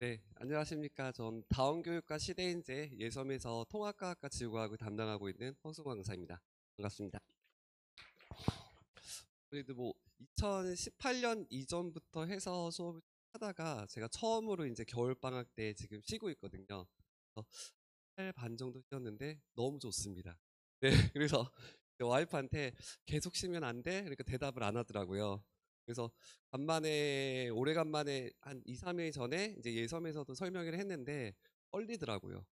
네, 안녕하십니까. 전 다원교육과 시대인재 예섬에서 통합과학과 지구과학을 담당하고 있는 허수광 강사입니다. 반갑습니다. 그래도 뭐 2018년 이전부터 해서 수업을 하다가 제가 처음으로 이제 겨울방학 때 지금 쉬고 있거든요. 그래서 8반 정도 쉬었는데 너무 좋습니다. 네, 그래서 와이프한테 계속 쉬면 안 돼? 그러니까 대답을 안 하더라고요. 그래서 오래간만에 한 2, 3일 전에 이제 예섬에서도 설명을 했는데 떨리더라고요.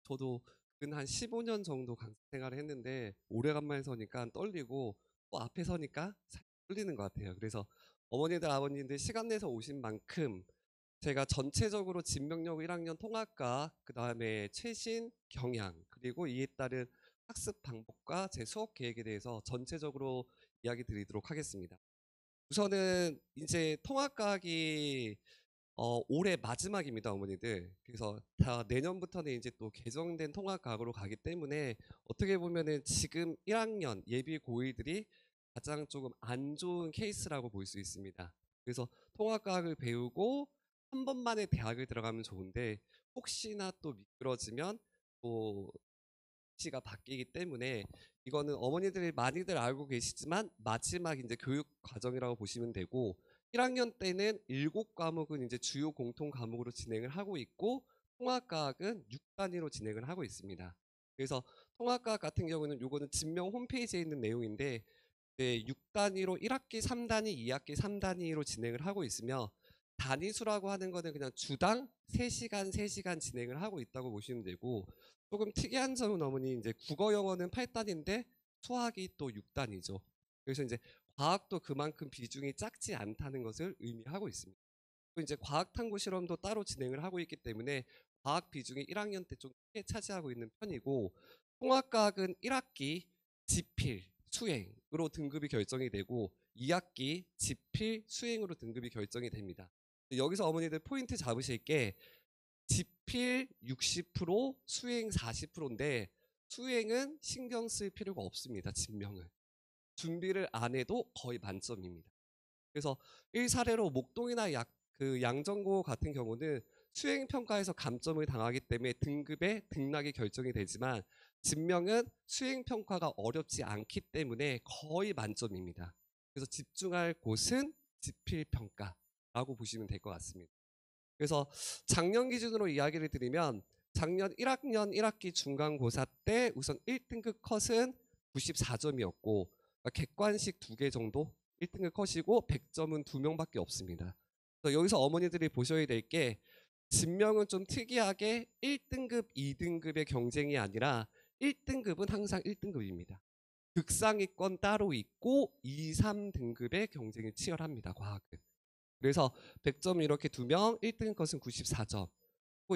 저도 근 한 15년 정도 강사 생활을 했는데 오래간만에 서니까 떨리고 또 앞에 서니까 살짝 떨리는 것 같아요. 그래서 어머니들 아버님들 시간 내서 오신 만큼 제가 전체적으로 진명여고 1학년 통합과 그다음에 최신 경향 그리고 이에 따른 학습 방법과 제 수업 계획에 대해서 전체적으로 이야기 드리도록 하겠습니다. 우선은 이제 통합과학이 올해 마지막입니다, 어머니들. 그래서 다 내년부터는 이제 또 개정된 통합과학으로 가기 때문에 어떻게 보면은 지금 1학년 예비 고1들이 가장 조금 안 좋은 케이스라고 볼 수 있습니다. 그래서 통합과학을 배우고 한 번만에 대학을 들어가면 좋은데 혹시나 또 미끄러지면 또 시가 바뀌기 때문에 이거는 어머니들이 많이들 알고 계시지만 마지막 이제 교육 과정이라고 보시면 되고 1학년 때는 7과목은 이제 주요 공통 과목으로 진행을 하고 있고 통합과학은 6단위로 진행을 하고 있습니다. 그래서 통합과학 같은 경우는 요거는 진명 홈페이지에 있는 내용인데 네, 6단위로 1학기 3단위, 2학기 3단위로 진행을 하고 있으며 단위수라고 하는 거는 그냥 주당 3시간, 3시간 진행을 하고 있다고 보시면 되고 조금 특이한 점은 어머니 이제 국어 영어는 8단인데 수학이 또 6단이죠. 그래서 이제 과학도 그만큼 비중이 작지 않다는 것을 의미하고 있습니다. 또 이제 과학 탐구 실험도 따로 진행을 하고 있기 때문에 과학 비중이 1학년 때 좀 크게 차지하고 있는 편이고 통합과학은 1학기 지필, 수행으로 등급이 결정이 되고 2학기 지필, 수행으로 등급이 결정이 됩니다. 여기서 어머니들 포인트 잡으실 게 지필 60%, 수행 40%인데 수행은 신경 쓸 필요가 없습니다. 진명은. 준비를 안 해도 거의 만점입니다. 그래서 1사례로 목동이나 그 양정고 같은 경우는 수행 평가에서 감점을 당하기 때문에 등급의 등락이 결정이 되지만 진명은 수행 평가가 어렵지 않기 때문에 거의 만점입니다. 그래서 집중할 곳은 지필 평가라고 보시면 될 것 같습니다. 그래서 작년 기준으로 이야기를 드리면 작년 1학년 1학기 중간고사 때 우선 1등급 컷은 94점이었고 객관식 2개 정도 1등급 컷이고 100점은 2명밖에 없습니다. 그래서 여기서 어머니들이 보셔야 될 게 진명은 좀 특이하게 1등급, 2등급의 경쟁이 아니라 1등급은 항상 1등급입니다. 극상위권 따로 있고 2, 3등급의 경쟁이 치열합니다. 과학은. 그래서 100점 이렇게 2명, 1등 것은 94점.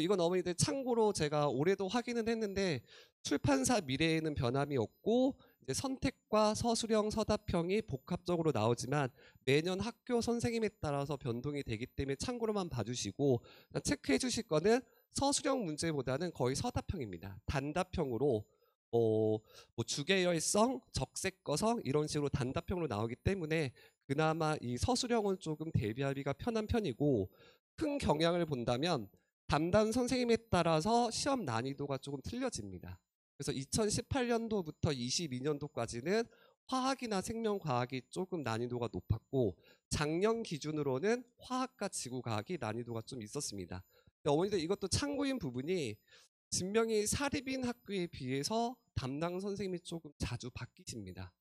이건 어머니들 참고로 제가 올해도 확인은 했는데 출판사 미래에는 변함이 없고 이제 선택과 서술형 서답형이 복합적으로 나오지만 매년 학교 선생님에 따라서 변동이 되기 때문에 참고로만 봐주시고 체크해 주실 거는 서술형 문제보다는 거의 서답형입니다. 단답형으로 뭐 주계열성, 적색거성 이런 식으로 단답형으로 나오기 때문에 그나마 이 서술형은 조금 대비하기가 편한 편이고 큰 경향을 본다면 담당 선생님에 따라서 시험 난이도가 조금 틀려집니다. 그래서 2018년도부터 22년도까지는 화학이나 생명과학이 조금 난이도가 높았고 작년 기준으로는 화학과 지구과학이 난이도가 좀 있었습니다. 어머니들 이것도 참고인 부분이 진명이 사립인 학교에 비해서 담당 선생님이 조금 자주 바뀌십니다.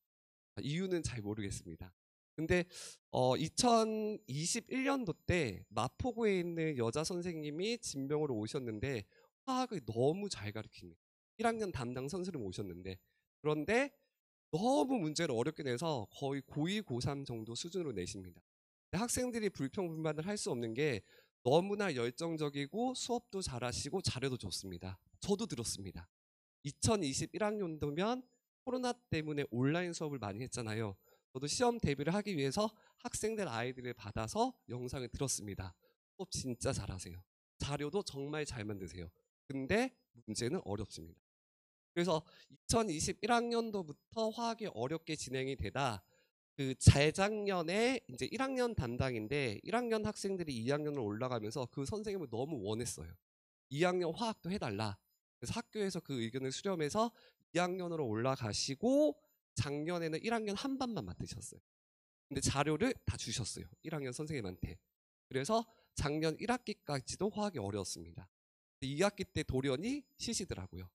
이유는 잘 모르겠습니다. 근데 2021년도 때 마포구에 있는 여자 선생님이 진명으로 오셨는데 화학을 너무 잘 가르칩니다. 1학년 담당 선생님 오셨는데 그런데 너무 문제를 어렵게 내서 거의 고2, 고3 정도 수준으로 내십니다. 학생들이 불평불만을 할 수 없는 게 너무나 열정적이고 수업도 잘하시고 자료도 좋습니다. 저도 들었습니다. 2021학년도면 코로나 때문에 온라인 수업을 많이 했잖아요. 저도 시험 대비를 하기 위해서 학생들 아이들을 받아서 영상을 들었습니다. 수업 진짜 잘하세요. 자료도 정말 잘 만드세요. 근데 문제는 어렵습니다. 그래서 2021학년도부터 화학이 어렵게 진행이 되다 그 재작년에 이제 1학년 담당인데 1학년 학생들이 2학년으로 올라가면서 그 선생님을 너무 원했어요. 2학년 화학도 해달라. 그래서 학교에서 그 의견을 수렴해서 2학년으로 올라가시고 작년에는 1학년 한 반만 맡으셨어요. 근데 자료를 다 주셨어요. 1학년 선생님한테. 그래서 작년 1학기까지도 화학이 어려웠습니다. 2학기 때 돌연히 쉬시더라고요.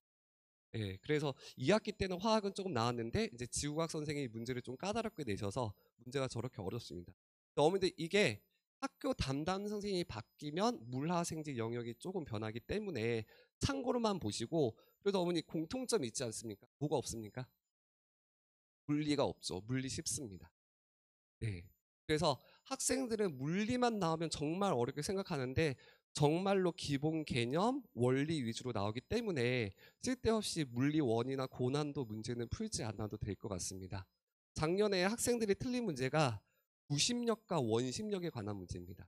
예, 그래서 2학기 때는 화학은 조금 나았는데 이제 지구과학 선생님이 문제를 좀 까다롭게 내셔서 문제가 저렇게 어렵습니다. 어머니들 이게 학교 담당 선생님이 바뀌면 물화생지 영역이 조금 변하기 때문에 참고로만 보시고 그래도 어머니 공통점이 있지 않습니까? 뭐가 없습니까? 물리가 없죠. 물리 쉽습니다. 네. 그래서 학생들은 물리만 나오면 정말 어렵게 생각하는데 정말로 기본 개념, 원리 위주로 나오기 때문에 쓸데없이 물리 원이나 고난도 문제는 풀지 않아도 될 것 같습니다. 작년에 학생들이 틀린 문제가 구심력과 원심력에 관한 문제입니다.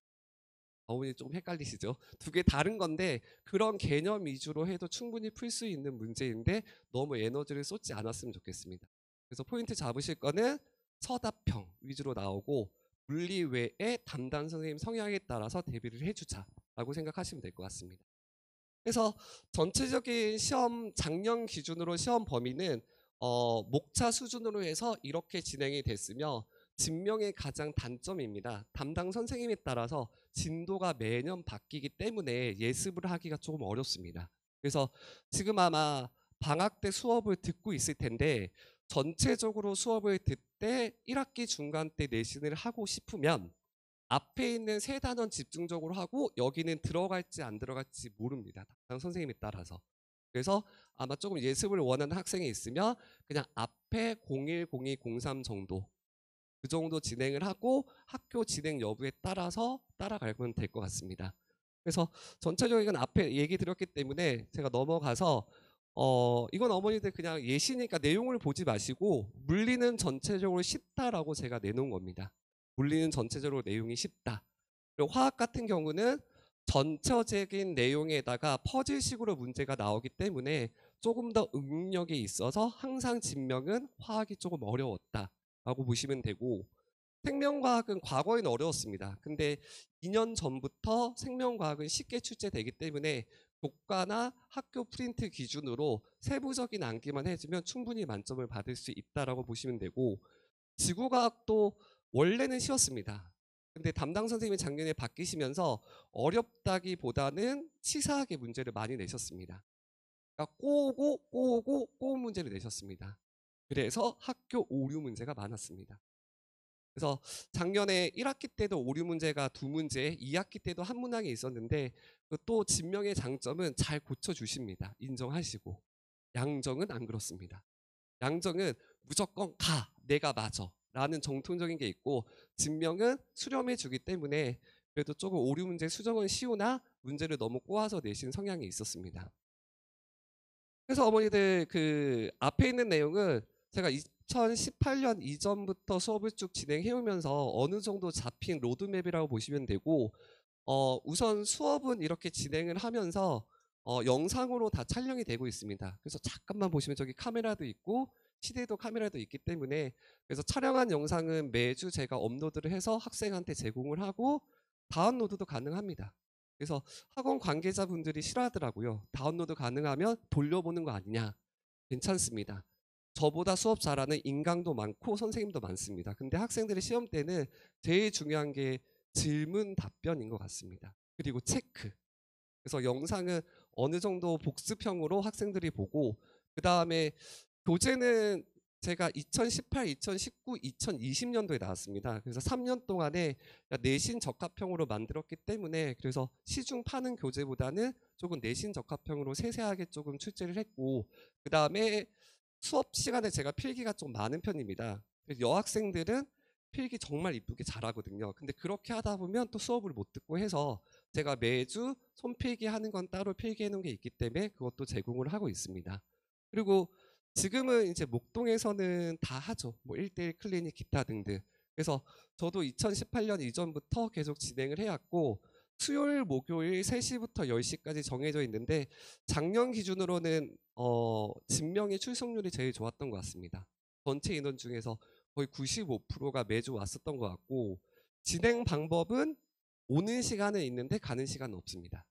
어머니 좀 헷갈리시죠? 두 개 다른 건데 그런 개념 위주로 해도 충분히 풀 수 있는 문제인데 너무 에너지를 쏟지 않았으면 좋겠습니다. 그래서 포인트 잡으실 거는 서답형 위주로 나오고 물리 외에 담당 선생님 성향에 따라서 대비를 해주자라고 생각하시면 될 것 같습니다. 그래서 전체적인 시험 작년 기준으로 시험 범위는 목차 수준으로 해서 이렇게 진행이 됐으며 진명의 가장 단점입니다. 담당 선생님에 따라서 진도가 매년 바뀌기 때문에 예습을 하기가 조금 어렵습니다. 그래서 지금 아마 방학 때 수업을 듣고 있을 텐데 전체적으로 수업을 듣되 1학기 중간 때 내신을 하고 싶으면 앞에 있는 세 단원 집중적으로 하고 여기는 들어갈지 안 들어갈지 모릅니다. 담당 선생님에 따라서. 그래서 아마 조금 예습을 원하는 학생이 있으면 그냥 앞에 01, 02, 03 정도 그 정도 진행을 하고 학교 진행 여부에 따라서 따라가면 될 것 같습니다. 그래서 전체적인 건 앞에 얘기 드렸기 때문에 제가 넘어가서 이건 어머니들 그냥 예시니까 내용을 보지 마시고 물리는 전체적으로 쉽다라고 제가 내놓은 겁니다. 물리는 전체적으로 내용이 쉽다. 그리고 화학 같은 경우는 전체적인 내용에다가 퍼즐식으로 문제가 나오기 때문에 조금 더 응용력이 있어서 항상 진명은 화학이 조금 어려웠다라고 보시면 되고 생명과학은 과거에는 어려웠습니다. 근데 2년 전부터 생명과학은 쉽게 출제되기 때문에 교과나 학교 프린트 기준으로 세부적인 암기만 해주면 충분히 만점을 받을 수 있다라고 보시면 되고 지구과학도 원래는 쉬웠습니다. 근데 담당 선생님이 작년에 바뀌시면서 어렵다기보다는 치사하게 문제를 많이 내셨습니다. 그러니까 꼬고 문제를 내셨습니다. 그래서 학교 오류 문제가 많았습니다. 그래서 작년에 1학기 때도 오류 문제가 2문제, 2학기 때도 한 문항이 있었는데 또 진명의 장점은 잘 고쳐주십니다. 인정하시고. 양정은 안 그렇습니다. 양정은 무조건 가, 내가 맞아 라는 정통적인 게 있고 진명은 수렴해 주기 때문에 그래도 조금 오류 문제 수정은 쉬우나 문제를 너무 꼬아서 내신 성향이 있었습니다. 그래서 어머니들 그 앞에 있는 내용은 제가 2018년 이전부터 수업을 쭉 진행해 오면서 어느 정도 잡힌 로드맵이라고 보시면 되고 우선 수업은 이렇게 진행을 하면서 영상으로 다 촬영이 되고 있습니다. 그래서 잠깐만 보시면 저기 카메라도 있고 시대도 카메라도 있기 때문에 그래서 촬영한 영상은 매주 제가 업로드를 해서 학생한테 제공을 하고 다운로드도 가능합니다. 그래서 학원 관계자분들이 싫어하더라고요. 다운로드 가능하면 돌려보는 거 아니냐. 괜찮습니다. 저보다 수업 잘하는 인강도 많고 선생님도 많습니다. 근데 학생들의 시험 때는 제일 중요한 게 질문 답변인 것 같습니다. 그리고 체크. 그래서 영상은 어느 정도 복습형으로 학생들이 보고 그 다음에 교재는 제가 2018, 2019, 2020년도에 나왔습니다. 그래서 3년 동안에 내신 적합형으로 만들었기 때문에 그래서 시중 파는 교재보다는 조금 내신 적합형으로 세세하게 조금 출제를 했고 그 다음에 수업 시간에 제가 필기가 좀 많은 편입니다. 여학생들은 필기 정말 이쁘게 잘하거든요. 근데 그렇게 하다 보면 또 수업을 못 듣고 해서 제가 매주 손필기 하는 건 따로 필기해 놓은 게 있기 때문에 그것도 제공을 하고 있습니다. 그리고 지금은 이제 목동에서는 다 하죠. 뭐 1대1 클리닉 기타 등등. 그래서 저도 2018년 이전부터 계속 진행을 해왔고 수요일, 목요일 3시부터 10시까지 정해져 있는데 작년 기준으로는 진명의 출석률이 제일 좋았던 것 같습니다. 전체 인원 중에서 거의 95%가 매주 왔었던 것 같고, 진행 방법은 오는 시간은 있는데 가는 시간은 없습니다.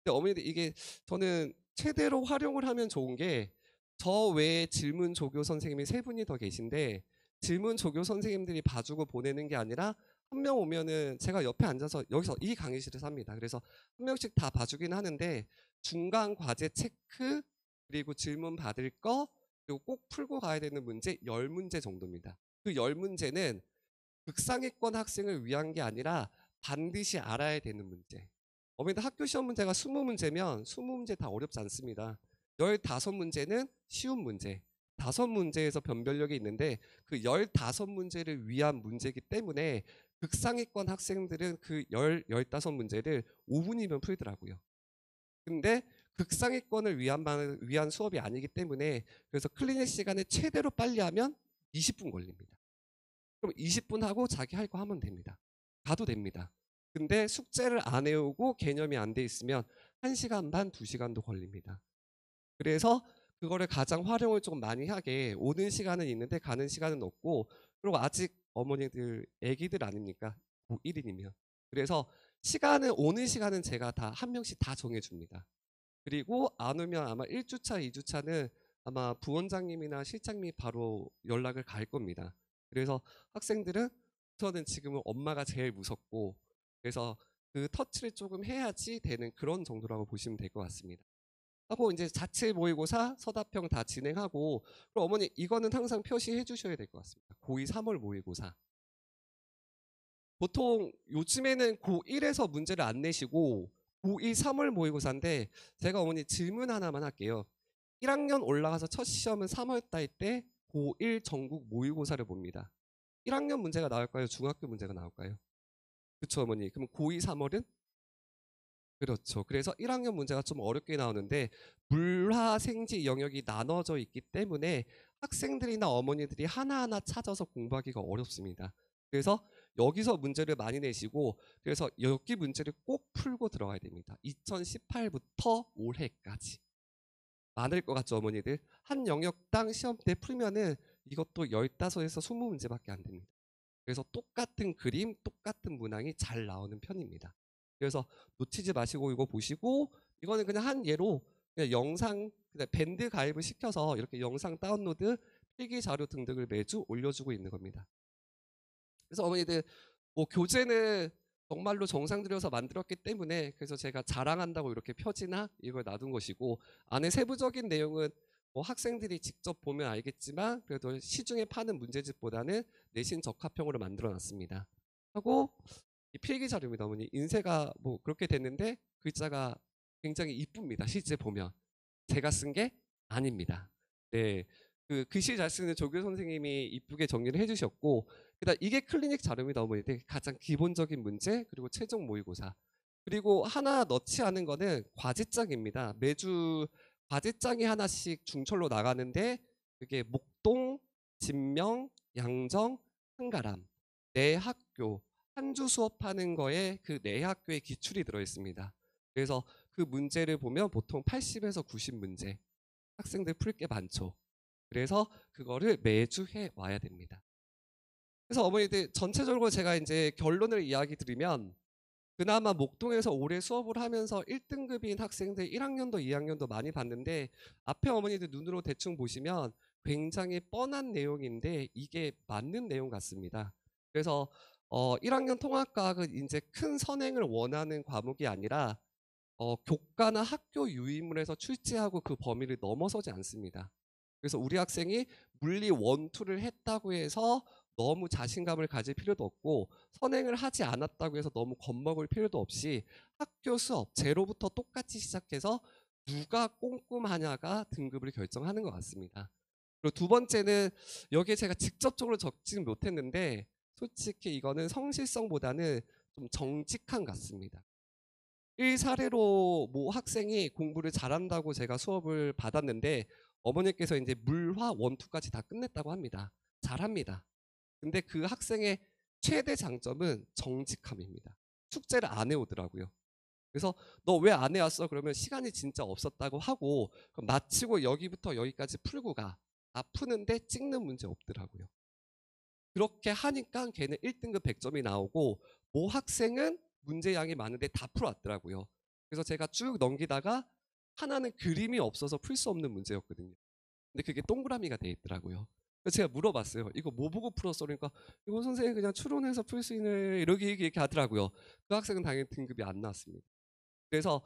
근데 어머니들 이게 저는 최대로 활용을 하면 좋은 게, 저 외에 질문 조교 선생님이 3분이 더 계신데 질문 조교 선생님들이 봐주고 보내는 게 아니라 한 명 오면은 제가 옆에 앉아서 여기서 이 강의실에서 합니다. 그래서 한 명씩 다 봐주긴 하는데 중간 과제 체크, 그리고 질문 받을 거, 그리고 꼭 풀고 가야 되는 문제 10문제 정도입니다. 그 10문제는 극상위권 학생을 위한 게 아니라 반드시 알아야 되는 문제. 어머니들 학교 시험 문제가 20문제면 20문제 다 어렵지 않습니다. 15문제는 쉬운 문제. 5문제에서 변별력이 있는데 그 15문제를 위한 문제이기 때문에 극상위권 학생들은 그 15문제를 5분이면 풀더라고요. 근데 극상위권을 위한 수업이 아니기 때문에, 그래서 클리닉 시간을 최대로 빨리 하면 20분 걸립니다. 그럼 20분 하고 자기 할 거 하면 됩니다. 가도 됩니다. 근데 숙제를 안 해오고 개념이 안 돼 있으면 1시간 반, 2시간도 걸립니다. 그래서 그거를 가장 활용을 좀 많이 하게, 오는 시간은 있는데 가는 시간은 없고, 그리고 아직 어머니들 애기들 아닙니까? 고1이면. 그래서 오는 시간은 제가 다 한 명씩 다 정해줍니다. 그리고 안 오면 아마 1주차, 2주차는 아마 부원장님이나 실장님이 바로 연락을 갈 겁니다. 그래서 학생들은 저는 지금은 엄마가 제일 무섭고, 그래서 그 터치를 조금 해야지 되는 그런 정도라고 보시면 될 것 같습니다. 하고 이제 자체 모의고사, 서답형 다 진행하고, 그럼 어머니 이거는 항상 표시해 주셔야 될 것 같습니다. 고2 3월 모의고사. 보통 요즘에는 고1에서 문제를 안 내시고 고2 3월 모의고사인데, 제가 어머니 질문 하나만 할게요. 1학년 올라가서 첫 시험은 3월 달 때 고1 전국 모의고사를 봅니다. 1학년 문제가 나올까요? 중학교 문제가 나올까요? 그쵸 어머니. 그럼 고2 3월은? 그렇죠. 그래서 1학년 문제가 좀 어렵게 나오는데 물화 생지 영역이 나눠져 있기 때문에 학생들이나 어머니들이 하나하나 찾아서 공부하기가 어렵습니다. 그래서 여기서 문제를 많이 내시고, 그래서 여기 문제를 꼭 풀고 들어가야 됩니다. 2018부터 올해까지. 많을 것 같죠 어머니들? 한 영역당 시험 때 풀면은 이것도 15에서 20문제밖에 안 됩니다. 그래서 똑같은 그림, 똑같은 문항이 잘 나오는 편입니다. 그래서 놓치지 마시고 이거 보시고, 이거는 그냥 한 예로 그냥 영상, 그냥 밴드 가입을 시켜서 이렇게 영상 다운로드, 필기 자료 등등을 매주 올려주고 있는 겁니다. 그래서 어머니들 뭐 교재는 정말로 정성 들여서 만들었기 때문에, 그래서 제가 자랑한다고 이렇게 표지나 이걸 놔둔 것이고, 안에 세부적인 내용은 뭐 학생들이 직접 보면 알겠지만 그래도 시중에 파는 문제집보다는 내신 적합형으로 만들어 놨습니다. 하고 이 필기 자료입니다. 어머니 인쇄가 뭐 그렇게 됐는데 글자가 굉장히 이쁩니다. 실제 보면 제가 쓴 게 아닙니다. 네, 그 글씨 잘 쓰는 조교 선생님이 이쁘게 정리를 해주셨고, 그다음 이게 클리닉 자료입니다. 어머니들 가장 기본적인 문제, 그리고 최종 모의고사, 그리고 하나 넣지 않은 거는 과제장입니다. 매주 과제장이 하나씩 중철로 나가는데 그게 목동, 진명, 양정, 한가람 네 학교 한 주 수업하는 거에 그 네 학교의 기출이 들어 있습니다. 그래서 그 문제를 보면 보통 80에서 90문제, 학생들 풀 게 많죠. 그래서 그거를 매주 해 와야 됩니다. 그래서 어머니들 전체적으로 제가 이제 결론을 이야기 드리면, 그나마 목동에서 올해 수업을 하면서 1등급인 학생들 1학년도 2학년도 많이 봤는데, 앞에 어머니들 눈으로 대충 보시면 굉장히 뻔한 내용인데 이게 맞는 내용 같습니다. 그래서 1학년 통합과학은 이제 큰 선행을 원하는 과목이 아니라 교과나 학교 유인물에서 출제하고 그 범위를 넘어서지 않습니다. 그래서 우리 학생이 물리 1, 2를 했다고 해서 너무 자신감을 가질 필요도 없고, 선행을 하지 않았다고 해서 너무 겁먹을 필요도 없이 학교 수업 제로부터 똑같이 시작해서 누가 꼼꼼하냐가 등급을 결정하는 것 같습니다. 그리고 두 번째는, 여기에 제가 직접적으로 적지는 못했는데 솔직히 이거는 성실성보다는 좀 정직한 것 같습니다. 1사례로 모 학생이 공부를 잘한다고 제가 수업을 받았는데 어머니께서 이제 물화 1, 2까지 다 끝냈다고 합니다. 잘합니다. 근데 그 학생의 최대 장점은 정직함입니다. 숙제를 안 해오더라고요. 그래서 너 왜 안 해왔어? 그러면 시간이 진짜 없었다고 하고, 그럼 마치고 여기부터 여기까지 풀고 가. 아, 푸는데 찍는 문제 없더라고요. 그렇게 하니까 걔는 1등급 100점이 나오고 모 학생은 문제량이 많은데 다 풀어왔더라고요. 그래서 제가 쭉 넘기다가 하나는 그림이 없어서 풀 수 없는 문제였거든요. 근데 그게 동그라미가 돼 있더라고요. 그래서 제가 물어봤어요. "이거 뭐 보고 풀었어?" 그러니까 "이거 선생님 그냥 추론해서 풀 수 있는" 이렇게 얘기 하더라고요. 그 학생은 당연히 등급이 안 나왔습니다. 그래서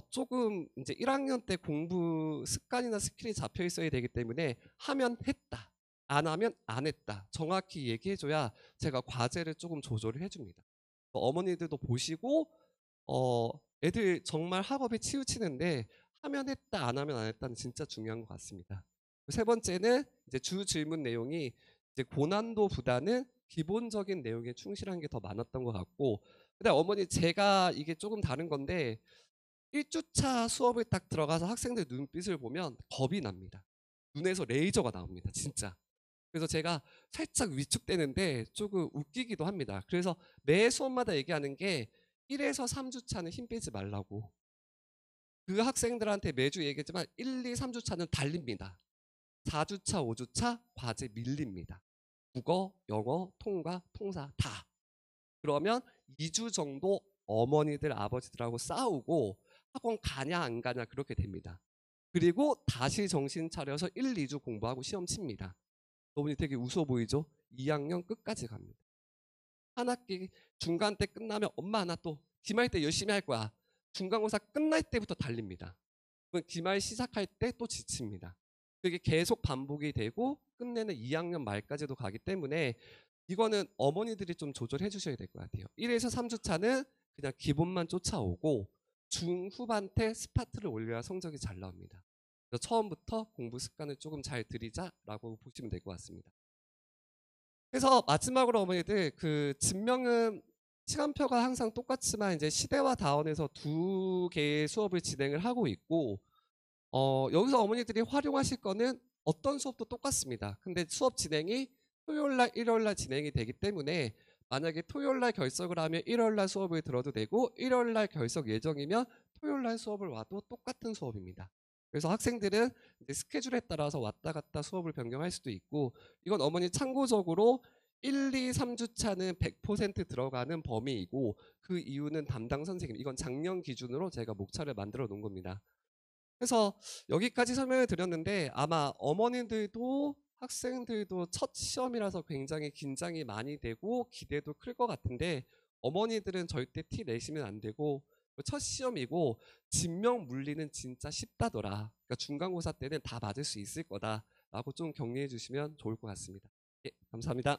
조금 인제 1 학년 때 공부 습관이나 스킬이 잡혀 있어야 되기 때문에 하면 했다, 안 하면 안 했다 정확히 얘기해 줘야 제가 과제를 쪼금 조절을 해 줍니다. 어머니들도 보시고 어 애들 정말 학업에 치우치는데 하면 했다, 안 하면 안 했다는 진짜 중요한 것 같습니다. 세 번째는 이제 주 질문 내용이 이제 고난도보다는 기본적인 내용에 충실한 게 더 많았던 것 같고, 그다음에 어머니 제가 이게 쪼금 다른 건데 1 주차 수업을 딱 들어가서 학생들 눈빛을 보면 겁이 납니다. 눈에서 레이저가 나옵니다 진짜. 그래서 제가 살짝 위축되는데 쪼금 웃기기도 합니다. 그래서 매 수업마다 얘기하는 게 1 에서 3 주차는 힘 빼지 말라고. 그 학생들한테 매주 얘기했지만 1, 2, 3 주차는 달립니다. 4 주차, 5 주차 과제 밀립니다. 국어, 영어, 통과, 통사 다. 그러면 2주 정도 어머니들, 아버지들하고 싸우고 학원 가냐 안 가냐 그렇게 됩니다. 그리고 다시 정신 차려서 1-2주 공부하고 시험 칩니다. 어머니 되게 웃어 보이죠? 2 학년 끝까지 갑니다. 한 학기 중간 때 끝나면 "엄마 나 또 기말 때 열심히 할 거야." 중간고사 끝날 때부터 달립니다. 그럼 기말 시작할 때 또 지칩니다. 그게 계속 반복이 되고 끝내는 2 학년 말까지도 가기 때문에 이거는 어머니들이 좀 조절해 주셔야 될 것 같아요. 1 에서 3 주차는 그냥 기본만 쫓아오고 중후반 때 스파트를 올려야 성적이 잘 나옵니다. 그래서 처음부터 공부 습관을 쪼금 잘 들이자라고 보시면 될 것 같습니다. 그래서 마지막으로 어머니들 그 진명은 시간표가 항상 똑같지만 이제 시대와 다원에서 2 개의 수업을 진행을 하고 있고, 여기서 어머니들이 활용하실 거는 어떤 수업도 똑같습니다. 근데 수업 진행이 토요일 날, 일요일 날 진행이 되기 때문에 만약에 토요일 날 결석을 하면 일요일 날 수업을 들어도 되고 일요일 날 결석 예정이면 토요일 날 수업을 와도 똑같은 수업입니다. 그래서 학생들은 이제 스케줄에 따라서 왔다 갔다 수업을 변경할 수도 있고, 이건 어머니 참고적으로 1, 2, 3 주차는 100% 들어가는 범위이고 그 이유는 담당 선생님, 이건 작년 기준으로 제가 목차를 만들어 놓은 겁니다. 그래서 여기까지 설명을 드렸는데 아마 어머님들도 학생들도 첫 시험이라서 굉장히 긴장이 많이 되고 기대도 클 것 같은데, 어머니들은 절대 티 내시면 안 되고 첫 시험이고 진명 물리는 진짜 쉽다더라. 그러니까 중간고사 때는 다 맞을 수 있을 거다라고 좀 격려해 주시면 좋을 것 같습니다. 예, 감사합니다.